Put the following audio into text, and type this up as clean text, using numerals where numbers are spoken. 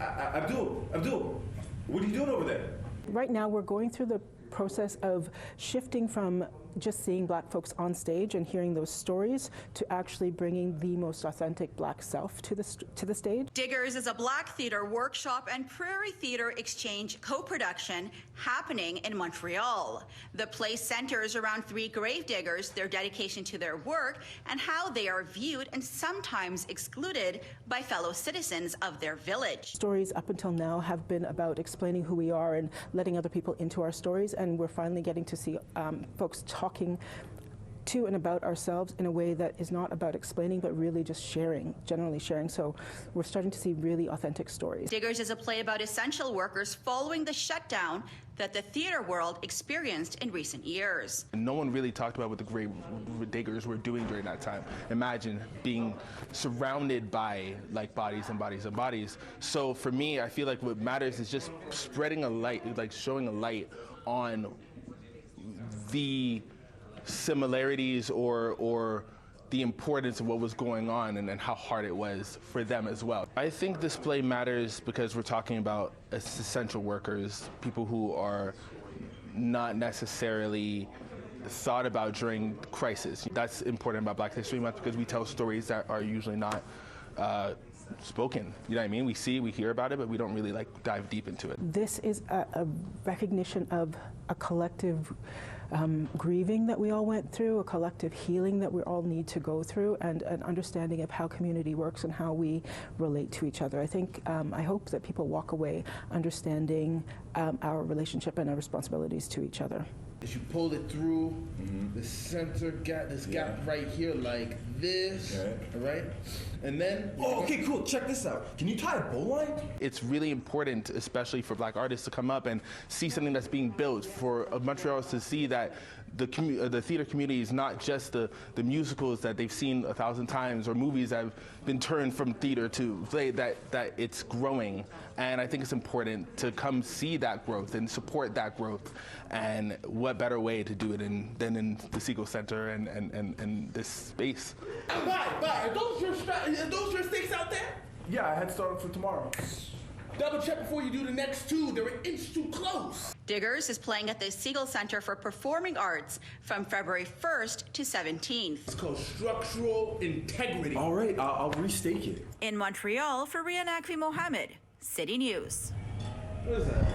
Abdul, what are you doing over there? Right now, we're going through the process of shifting from just seeing Black folks on stage and hearing those stories to actually bringing the most authentic Black self to the stage. Diggers is a Black theater workshop and Prairie Theater Exchange co-production happening in Montreal. The play centers around three grave diggers, their dedication to their work, and how they are viewed and sometimes excluded by fellow citizens of their village. Stories up until now have been about explaining who we are and letting other people into our stories, and we're finally getting to see folks talking to and about ourselves in a way that is not about explaining, but really just sharing, generally sharing. So we're starting to see really authentic stories. Diggers is a play about essential workers following the shutdown that the theater world experienced in recent years. No one really talked about what the grave diggers were doing during that time. Imagine being surrounded by like bodies and bodies and bodies. So for me, I feel like what matters is just spreading a light, like showing a light on the similarities or the importance of what was going on and how hard it was for them as well. I think this play matters because we're talking about essential workers, people who are not necessarily thought about during crisis. That's important about Black History Month because we tell stories that are usually not spoken. You know what I mean? We see, we hear about it, but we don't really like dive deep into it. This is a recognition of a collective grieving that we all went through, a collective healing that we all need to go through, and an understanding of how community works and how we relate to each other. I think, I hope that people walk away understanding our relationship and our responsibilities to each other. As you pull it through the center gap, this gap right here, like this, right? And then, oh, okay, cool. Check this out. Can you tie a bowline? It's really important, especially for Black artists, to come up and see something that's being built, for Montrealers to see that the theater community is not just the musicals that they've seen 1,000 times or movies that have been turned from theater to play, that it's growing. And I think it's important to come see that growth and support that growth. And what better way to do it than in the Segal Centre and this space. Bye. Are those your stakes out there? Yeah, I had started for tomorrow. Double check before you do the next two. They're an inch too close. Diggers is playing at the Segal Centre for Performing Arts from February 1st to 17th. It's called structural integrity. All right, I'll restake it. In Montreal, Fariha Naqvi-Mohamed, City News. What is that?